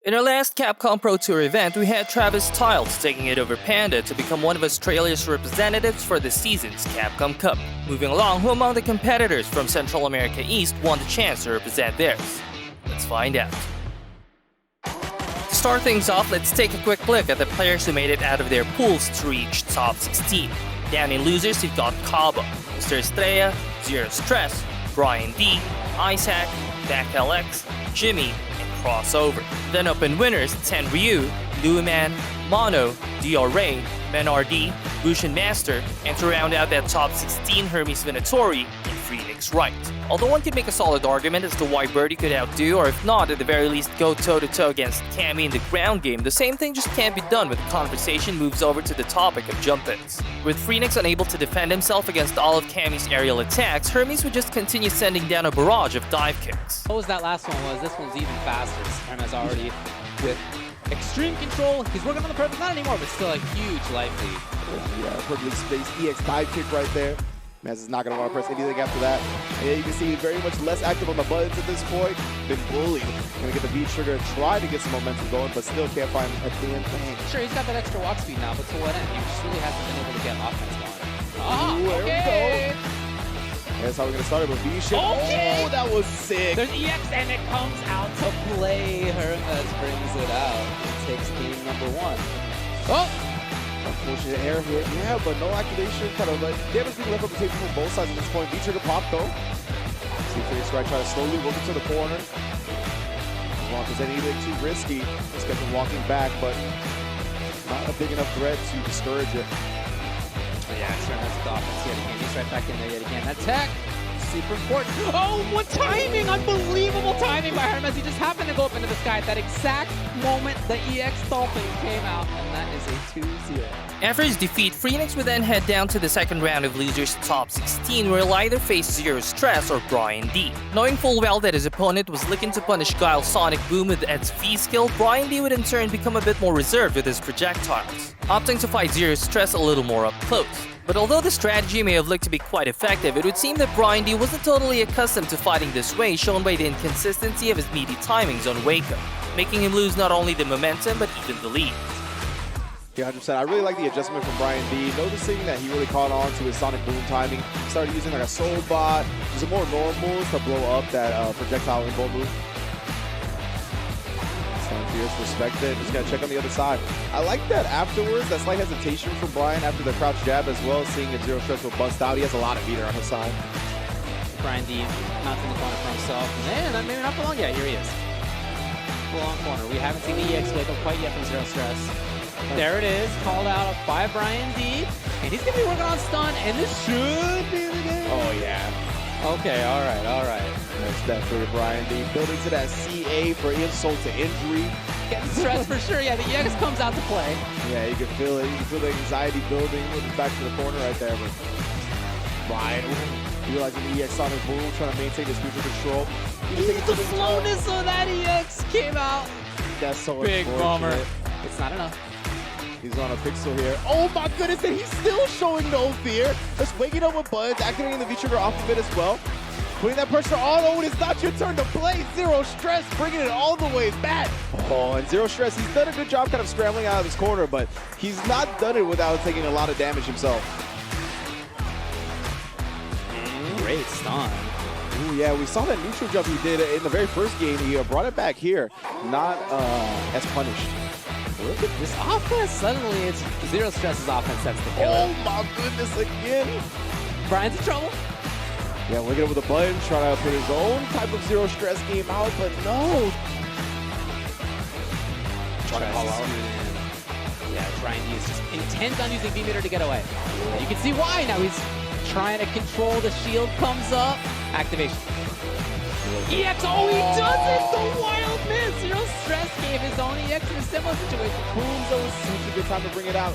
In our last Capcom Pro Tour event, we had Travis Styles taking it over Panda to become one of Australia's representatives for this season's Capcom Cup. Moving along, who among the competitors from Central America East won the chance to represent theirs? Let's find out. To start things off, let's take a quick look at the players who made it out of their pools to reach top 16. Down in losers, you've got Kaba, Mr. Estrella, Zero Stress, Bryan-D, Isaac, LX, Jimmy, and Crossover. Then up in winners, Tenryu, Luiman, Mono, Ray, MenaRD, Bushin Master, and to round out that top 16, Hermes Venatori and Freenix Wright. Although one could make a solid argument as to why Birdie could outdo, or if not, at the very least go toe-to-toe against Cammy in the ground game, the same thing just can't be done when the conversation moves over to the topic of jump-ins. With Freenix unable to defend himself against all of Cammy's aerial attacks, Hermes would just continue sending down a barrage of dive kicks. What was that last one was? This one's even faster. Hermes already with extreme control. He's working on the perfect, not anymore, but still a huge life lead. Yeah, perfectly spaced EX dive kick right there. Maz is not going to want to press anything after that. And yeah, you can see he's very much less active on the buttons at this point. Been bullied. Going to get the V trigger, try to get some momentum going, but still can't find a damn thing. Sure, he's got that extra walk speed now, but to what end? He just really hasn't been able to get offense going. There Okay. we go. That's how we're going to start it with V-shift. Okay. Oh, that was sick. There's EX and it comes out to play. Hermes brings it out. It takes game number one. Oh! Unfortunate air hit, yeah, but no activation. Kind of like damage being left on the table from both sides at this point. V-trigger pop though. See Freenix Wright try to slowly work into the corner. Well, if there's anything too risky, just get them walking back, but not a big enough threat to discourage it. Yeah, it's Hermes with the offense yet again. He's right back in there yet again. That tech, super important. Oh, what timing! Unbelievable timing by Hermes. He just happened to go up into the sky at that exact moment the EX Dolphin came out, and that is a 2-0. After his defeat, Freenix would then head down to the second round of losers top 16, where he'll either face Zero Stress or Bryan-D. Knowing full well that his opponent was looking to punish Guile's Sonic Boom with Ed's V skill, Bryan-D would in turn become a bit more reserved with his projectiles, opting to fight Zero Stress a little more up close. But although the strategy may have looked to be quite effective, it would seem that Bryan-D wasn't totally accustomed to fighting this way, shown by the inconsistency of his meaty timings on Wake-Up, making him lose not only the momentum but even the lead. Yeah, 100%. I really like the adjustment from Bryan-D, noticing that he really caught on to his Sonic Boom timing, started using like a Soul Bot, using more normals to blow up that projectile inbound move. Fierce, respect it. Just gotta check on the other side. I like that afterwards, that slight hesitation from Bryan after the crouch jab as well, seeing if Zero Stress will bust out. He has a lot of meter on his side. Bryan-D mounting the corner for himself. And maybe not for long. Yeah, here he is. Full on corner. We haven't seen the EX wake up quite yet from Zero Stress. There it is, called out by Bryan-D. And he's gonna be working on stun, and this should be the game. Oh yeah. Okay, all right. That's definitely Bryan-D. Building to that CA for insult to injury. Getting stressed for sure. Yeah, the EX comes out to play. Yeah, you can feel it. You can feel the anxiety building with his back to the corner right there. But Bryan, realizing the EX Sonic Boom, trying to maintain his future control. The slowness of that EX came out. That's so big bummer. unfortunate. It's not enough. He's on a pixel here. Oh my goodness, and he's still showing no fear. Just waking up with buttons, activating the V-trigger off of it as well. Putting that pressure on. Oh, it's not your turn to play. Zero Stress, bringing it all the way back. Oh, and Zero Stress, he's done a good job kind of scrambling out of his corner, but he's not done it without taking a lot of damage himself. Great stun. Ooh, yeah, we saw that neutral jump he did in the very first game. He brought it back here, not as punished. Look at this offense. Suddenly, it's Zero Stress's offense that's the killer. Oh my goodness, again. Bryan's in trouble. Yeah, looking over the button, trying to put his own type of Zero Stress game out, but no. Trying to call out. Yeah, Bryan-D is just intent on using V-meter to get away. And you can see why now. He's trying to control the shield, comes up, activation. EX, oh, he does it! The wild miss! Zero Stress gave his own EX in a similar situation. Boom, so it's such a good time to bring it out.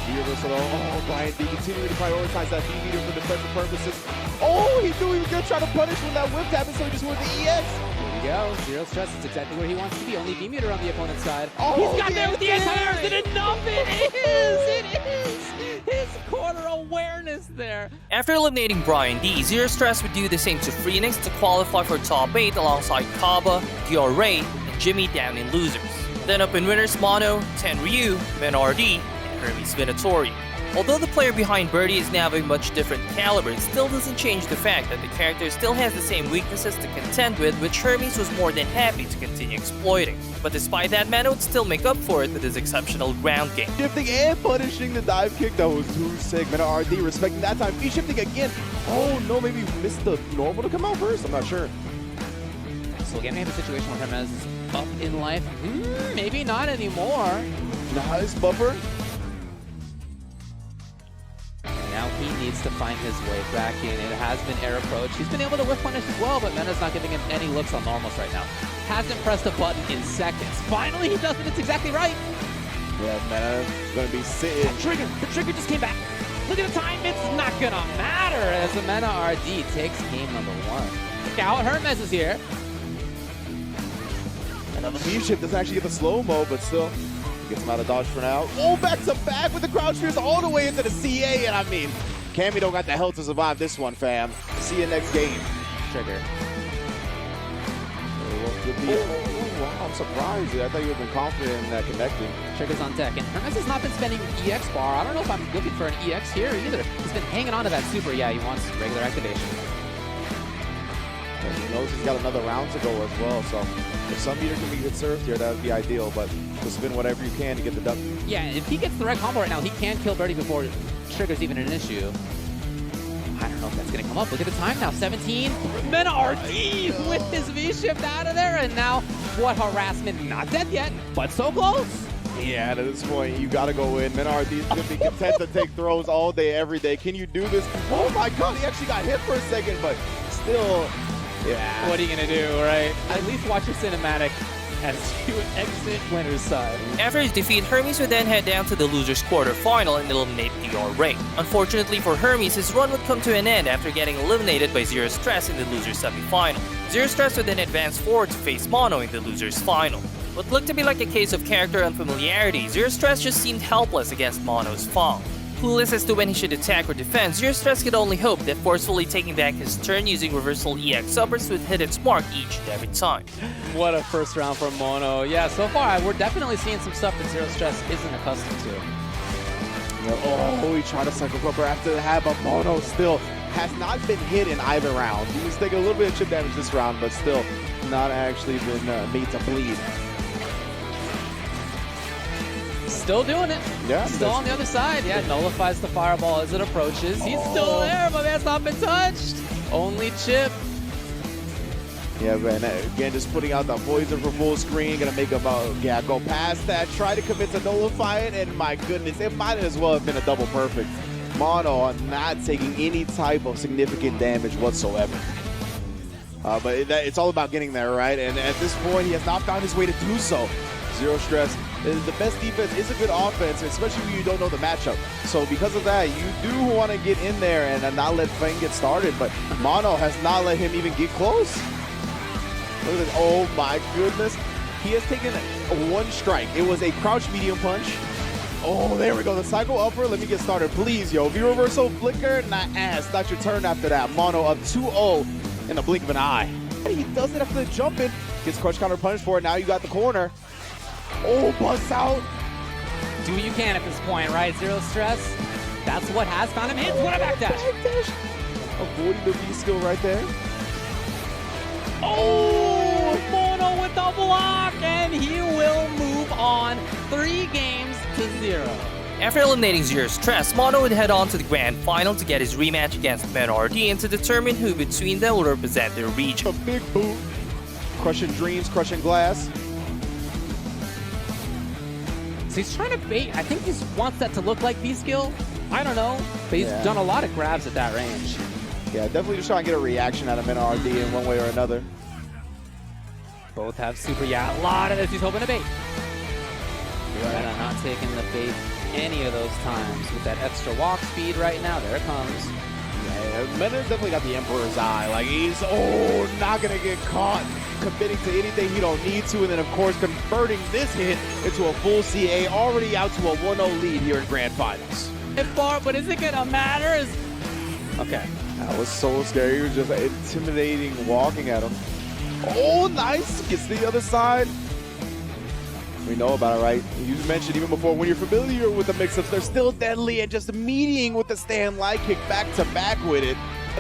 Universal, oh, Bryan-D continuing to prioritize that V-meter for defensive purposes. Oh, he knew he was going to try to punish when that whip happened, so he just went the EX. Here we go. Zero Stress is exactly where he wants to be. Only V-meter on the opponent's side. Oh, he's got there with the anti-airs, and enough! It is! His corner awareness there. After eliminating Bryan-D, Zero Stress would do the same to Freenix to qualify for top 8 alongside Kaba, Ray, and Jimmy down in losers. Then up in winners, Mono, Tenryu, MenaRD, and Hermes Venatori. Although the player behind Birdie is now of a much different caliber, it still doesn't change the fact that the character still has the same weaknesses to contend with, which Hermes was more than happy to continue exploiting. But despite that, Mano would still make up for it with his exceptional ground game. Shifting and punishing the dive kick. That was too sick. MenaRD respecting that time. He's shifting again. Oh no, maybe he missed the normal to come out first. I'm not sure. So again, we have a situation where Hermes is up in life. Maybe not anymore. Nice buffer. Now he needs to find his way back in. It has been air approach. He's been able to whiff punish as well, but Mena's not giving him any looks on normals right now. Hasn't pressed a button in seconds. Finally, he does it. It's exactly right. Yeah, Mena's gonna be sitting. The trigger just came back. Look at the time. It's not gonna matter as the MenaRD takes game number 1. Look out, Hermes is here. Another V shift doesn't actually get the slow-mo, but still gets him out of dodge for now. Oh, back to back with the crouch fears all the way into the CA, and I mean, Cammy don't got the health to survive this one, fam. See you next game. Trigger. Oh, wow, I'm surprised. I thought you would have been confident in that connecting. Trigger's on deck, and Hermes has not been spending EX bar. I don't know if I'm looking for an EX here either. He's been hanging on to that super. Yeah, he wants regular activation. And he knows he's got another round to go as well, so if some meter can be good served here, that would be ideal, but just spin whatever you can to get the W. Yeah, if he gets the right combo right now, he can kill Birdie before Trigger's even an issue. I don't know if that's going to come up. Look at the time now, 17. MenaRD with his V-shift out of there, and now what harassment? Not dead yet, but so close. Yeah, at this point, you got to go in. MenaRD's going to be content to take throws all day, every day. Can you do this? Oh my God, he actually got hit for a second, but still, yeah. What are you going to do, right? At least watch your cinematic as you exit winner's side. After his defeat, Hermes would then head down to the losers quarterfinal and eliminate DR Wright. Unfortunately for Hermes, his run would come to an end after getting eliminated by Zero Stress in the losers semifinal. Zero Stress would then advance forward to face Mono in the losers final. What looked to be like a case of character unfamiliarity, Zero Stress just seemed helpless against Mono's Fong. Clueless as to when he should attack or defend, Zero Stress could only hope that forcefully taking back his turn using reversal EX uppers would hit its mark each and every time. What a first round from Mono. Yeah, so far we're definitely seeing some stuff that Zero Stress isn't accustomed to. Oh, he tried to cycle cover after that, but Mono still has not been hit in either round. He's taking a little bit of chip damage this round, but still not actually been made to bleed. Still doing it. Yeah. Still on the other side. Yeah, nullifies the fireball as it approaches. He's still there, but that's not been touched. Only chip. Yeah, man. Again, just putting out the poison for full screen. Gonna make him go past that. Try to commit to nullify it, and my goodness, it might as well have been a double perfect. Mono not taking any type of significant damage whatsoever. But it's all about getting there, right? And at this point, he has not found his way to do so. Zero Stress. The best defense is a good offense, especially when you don't know the matchup. So because of that, you do want to get in there and not let Fang get started. But Mono has not let him even get close. Look at this. Oh my goodness. He has taken one strike. It was a crouch medium punch. Oh, there we go. The cycle upper. Let me get started, please, yo. V reversal flicker, not your turn after that. Mono up 2-0 in the blink of an eye. He does it after the jump in. Gets crouch counter punch for it. Now you got the corner. Oh, bust out. Do what you can at this point, right? Zero Stress. That's what has found him hits. What a backdash. Avoiding the V skill right there. Oh, Mono with the block, and he will move on 3 games to 0. After eliminating Zero Stress, Mono would head on to the grand final to get his rematch against MenaRD and to determine who between them will represent their region. A big boot. Crushing dreams, crushing glass. So he's trying to bait. I think he wants that to look like V-skill. I don't know, but he's done a lot of grabs at that range. Yeah, definitely just trying to get a reaction out of MenaRD in one way or another. Both have super. Yeah, a lot of this he's hoping to bait. Mena not taking the bait any of those times with that extra walk speed right now. There it comes. Yeah, Mena's definitely got the Emperor's eye. Like, he's, not going to get caught committing to anything he don't need to. And then, of course, converting this hit into a full CA, already out to a 1-0 lead here in Grand Finals. But is it going to matter? Okay. That was so scary. He was just intimidating walking at him. Oh, nice. Gets to the other side. We know about it, right? You mentioned even before, when you're familiar with the mix-ups, they're still deadly, and just meeting with the stand light kick back to back with it.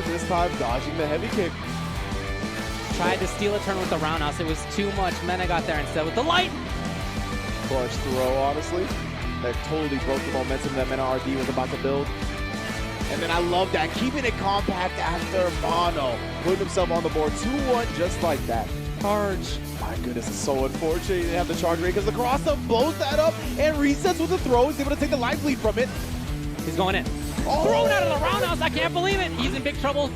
This time, dodging the heavy kick. Tried to steal a turn with the roundhouse. It was too much. Mena got there instead with the light. Clutch throw, honestly. That totally broke the momentum that MenaRD was about to build. And then I love that, keeping it compact after mono. Putting himself on the board 2-1 just like that. Charge. My goodness, it's so unfortunate he didn't have the charge rate because the cross-up blows that up and resets with the throw. He's able to take the life lead from it. He's going in. Oh. Thrown out of the roundhouse. I can't believe it. He's in big trouble.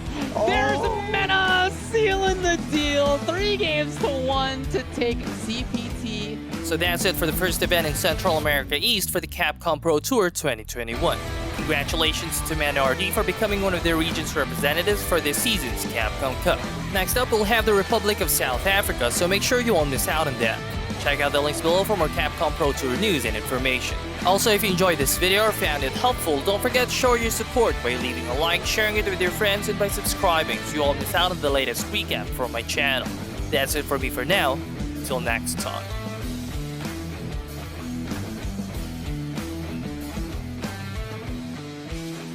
There's Mena sealing the deal. 3-1 to take CPT. So that's it for the first event in Central America East for the Capcom Pro Tour 2021. Congratulations to MenaRD for becoming one of the region's representatives for this season's Capcom Cup. Next up, we'll have the Republic of South Africa, so make sure you won't miss out on that. Check out the links below for more Capcom Pro Tour news and information. Also, if you enjoyed this video or found it helpful, don't forget to show your support by leaving a like, sharing it with your friends, and by subscribing so you won't miss out on the latest recap from my channel. That's it for me for now. Until next time.